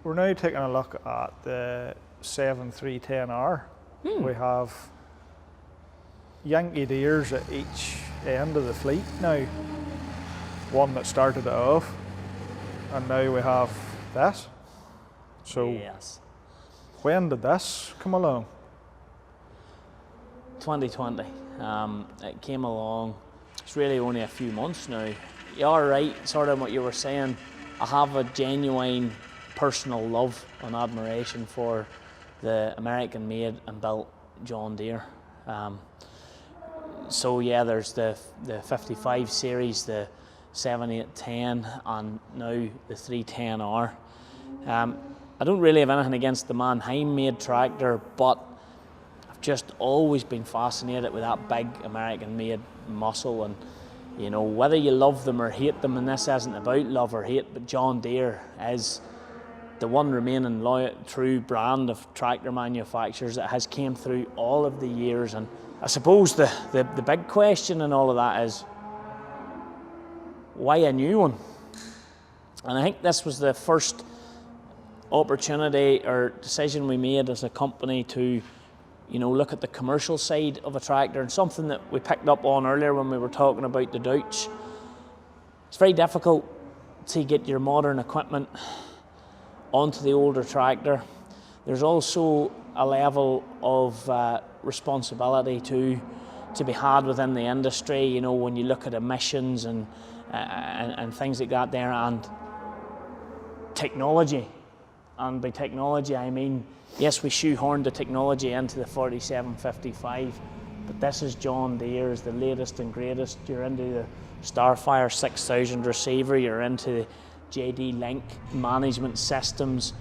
We're now taking a look at the 7310R. We have Yankee Deeres at each end of the fleet now. One that started it off, and now we have this. So yes. When did this come along? 2020. It came along, it's really only a few months now. You are right, sort of what you were saying. I have a genuine personal love and admiration for the American made and built John Deere. So yeah, there's the 55 series, the 7810, and now the 310R. I don't really have anything against the Mannheim made tractor, but I've just always been fascinated with that big American made muscle. And you know, whether you love them or hate them, and this isn't about love or hate, but John Deere is the one remaining loyal, true brand of tractor manufacturers that has came through all of the years. And I suppose the big question in all of that is, why a new one? And I think this was the first opportunity or decision we made as a company to, you know, look at the commercial side of a tractor, and something that we picked up on earlier when we were talking about the Dutch. It's very difficult to get your modern equipment onto the older tractor. There's also a level of responsibility to be had within the industry, you know, when you look at emissions and things like that there, and technology. And by technology I mean, yes, we shoehorned the technology into the 4755, but this is John Deere's, the latest and greatest. You're into the Starfire 6000 receiver, you're into the JD Link management systems.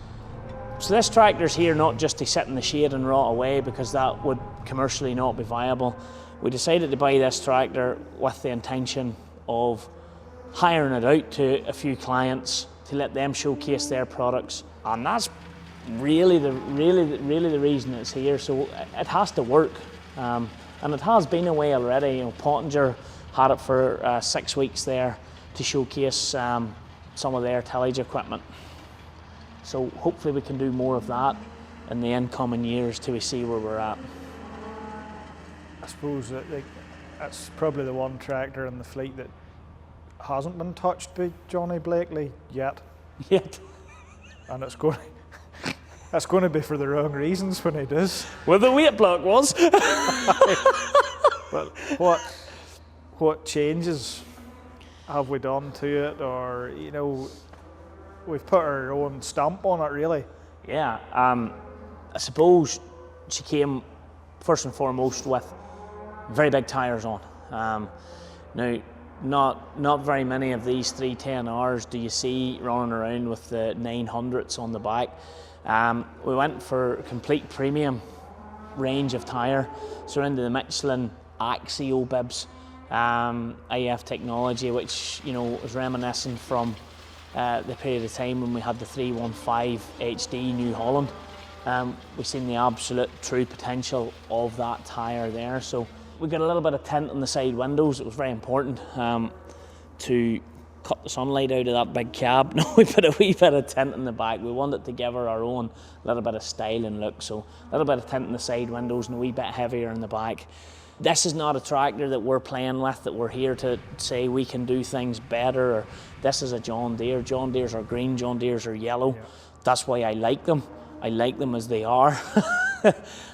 So this tractor's here not just to sit in the shade and rot away, because that would commercially not be viable. We decided to buy this tractor with the intention of hiring it out to a few clients to let them showcase their products, and that's really the reason it's here. So it has to work, and it has been away already. You know, Pottinger had it for 6 weeks there to showcase some of their tillage equipment. So hopefully we can do more of that in the incoming years till we see where we're at. I suppose that that's probably the one tractor in the fleet that hasn't been touched by Johnny Blakely yet. And it's going to be for the wrong reasons when he does. Well, the weight block was. But what changes have we done to it, or, you know, we've put our own stamp on it, really? Yeah, I suppose she came first and foremost with very big tyres on. Now, not very many of these 310Rs do you see running around with the 900s on the back. We went for a complete premium range of tyre, so into the Michelin Axio bibs, AF technology, which, you know, was reminiscent from the period of time when we had the 315 HD New Holland. We've seen the absolute true potential of that tyre there. So we got a little bit of tint on the side windows. It was very important to cut the sunlight out of that big cab. No, we put a wee bit of tint in the back. We wanted to give her our own little bit of style and look. So a little bit of tint in the side windows and a wee bit heavier in the back. This is not a tractor that we're playing with, that we're here to say we can do things better, or this is a John Deere. John Deere's are green, John Deere's are yellow. Yeah. That's why I like them. I like them as they are.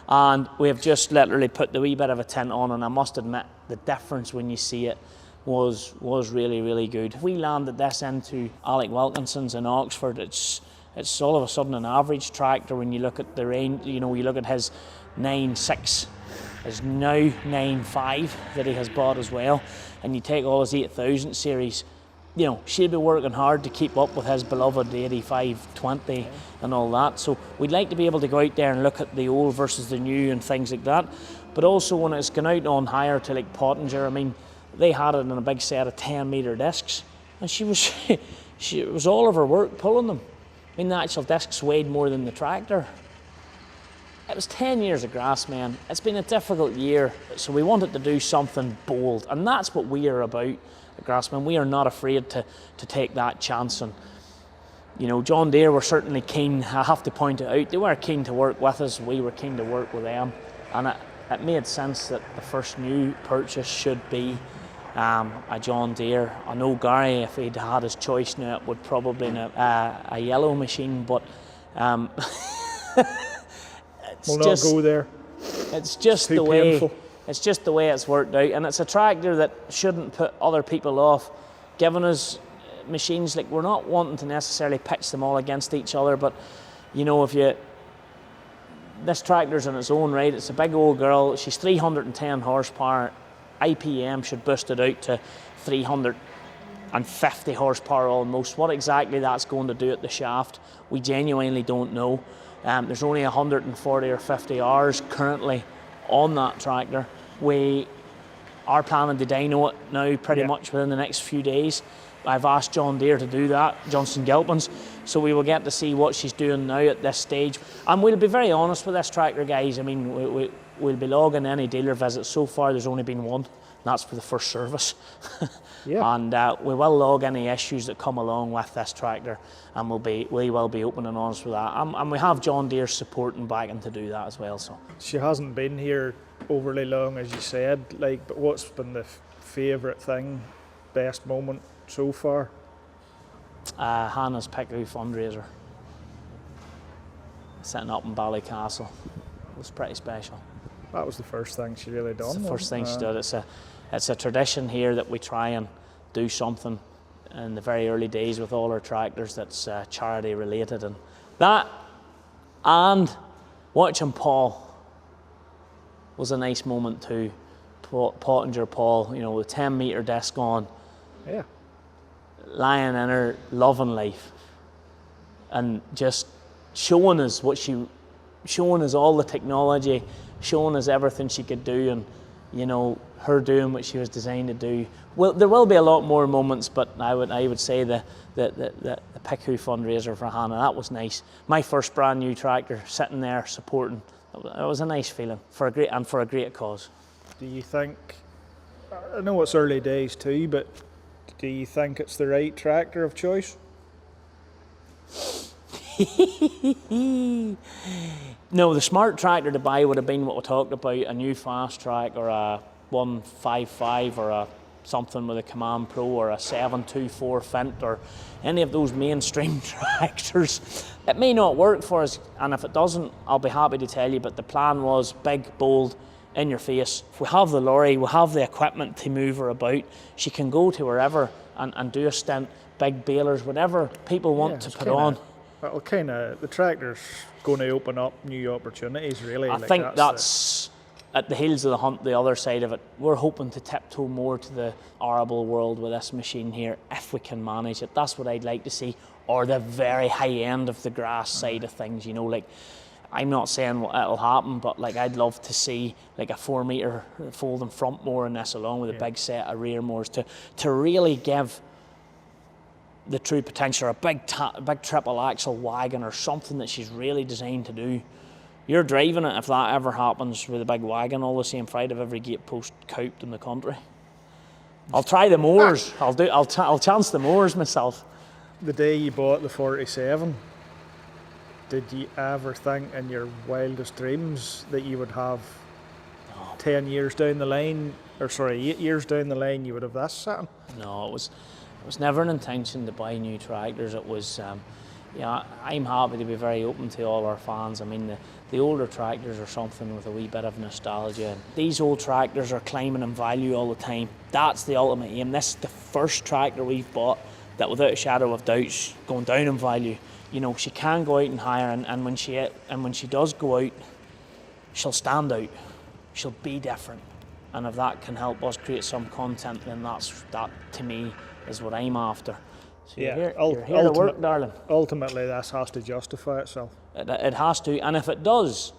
And we have just literally put the wee bit of a tint on, and I must admit the difference when you see it was really, really good. We landed this into Alec Wilkinson's in Oxford. It's all of a sudden an average tractor when you look at the range. You know, you look at his 9.6, his now 9.5 that he has bought as well, and you take all his 8000 series. You know, she'll be working hard to keep up with his beloved 8520 and all that. So we'd like to be able to go out there and look at the old versus the new and things like that. But also when it's gone out on hire to like Pottinger, I mean, they had it in a big set of 10-metre discs, and it was all of her work pulling them. I mean, the actual discs weighed more than the tractor. It was 10 years of GRASSMEN. It's been a difficult year, so we wanted to do something bold, and that's what we are about at GRASSMEN. We are not afraid to take that chance. And you know, John Deere were certainly keen. I have to point it out, they were keen to work with us. We were keen to work with them, and it made sense that the first new purchase should be a John Deere. I know Gary, if he'd had his choice now, it would probably be a yellow machine, but we'll not go there. It's just the way painful. It's just the way it's worked out, and it's a tractor that shouldn't put other people off. Giving us machines, like, we're not wanting to necessarily pitch them all against each other, but you know, this tractor's in its own right. It's a big old girl. She's 310 horsepower. IPM should boost it out to 350 horsepower almost. What exactly that's going to do at the shaft, we genuinely don't know. There's only 140 or 50 hours currently on that tractor. We are planning to dyno it now pretty much within the next few days. I've asked John Deere to do that, Johnson Gilpins, so we will get to see what she's doing now at this stage. And we'll be very honest with this tractor, guys. I mean, we'll be logging any dealer visits. So far there's only been one, and that's for the first service. And we will log any issues that come along with this tractor, and we will be open and honest with that. And we have John Deere support and backing to do that as well. So she hasn't been here overly long, as you said, like, but what's been the favourite thing, best moment so far? Hannah's Pickou fundraiser, setting up in Ballycastle. It was pretty special. That was the first thing she really done. It's the first thing she did. It's a tradition here that we try and do something in the very early days with all our tractors that's charity related, and that, and watching Paul was a nice moment too. Pottinger Paul, you know, with 10-metre disc on, lying in her, loving life, and just showing us showing us all the technology, showing us everything she could do, and you know, her doing what she was designed to do. Well, there will be a lot more moments, but I would say the Pickou fundraiser for Hannah, that was nice. My first brand new tractor sitting there supporting, it was a nice feeling for a great cause. Do you think, I know it's early days too, but do you think it's the right tractor of choice? No, the smart tractor to buy would have been what we talked about, a new Fast Track or a 155 or something with a Command Pro or a 724 Fint or any of those mainstream tractors. It may not work for us, and if it doesn't, I'll be happy to tell you, but the plan was big, bold, in your face. If we have the lorry, we have the equipment to move her about. She can go to wherever and do a stint, big balers, whatever people want to put on. Well, the tractor's going to open up new opportunities, really. I think that's at the heels of the hunt, the other side of it. We're hoping to tiptoe more to the arable world with this machine here, if we can manage it. That's what I'd like to see, or the very high end of the grass side of things, you know, like, I'm not saying it'll happen, but like, I'd love to see like a 4-metre folding front mower in this, along with a big set of rear mowers to really give the true potential, a big triple axle wagon or something that she's really designed to do. You're driving it, if that ever happens with a big wagon, all the same Friday of every gatepost couped in the country. I'll try the mowers. I'll chance the mowers myself. The day you bought the 47, did you ever think in your wildest dreams that you would have 10 years down the line, or sorry, 8 years down the line, you would have this sitting? No, it was never an intention to buy new tractors. It was, yeah, I'm happy to be very open to all our fans. I mean, the older tractors are something with a wee bit of nostalgia. These old tractors are climbing in value all the time. That's the ultimate aim. This is the first tractor we've bought that, without a shadow of doubt, is going down in value. You know, she can go out and hire, and when she does go out, she'll stand out. She'll be different, and if that can help us create some content, then that to me is what I'm after. So yeah, you're here to work, darling. Ultimately, this has to justify itself. It has to, and if it does,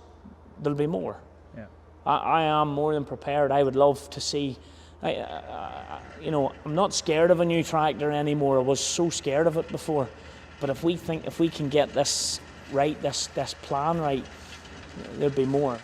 there'll be more. Yeah, I am more than prepared. I would love to see. You know, I'm not scared of a new tractor anymore. I was so scared of it before. But if we can get this right, this plan right, there'll be more.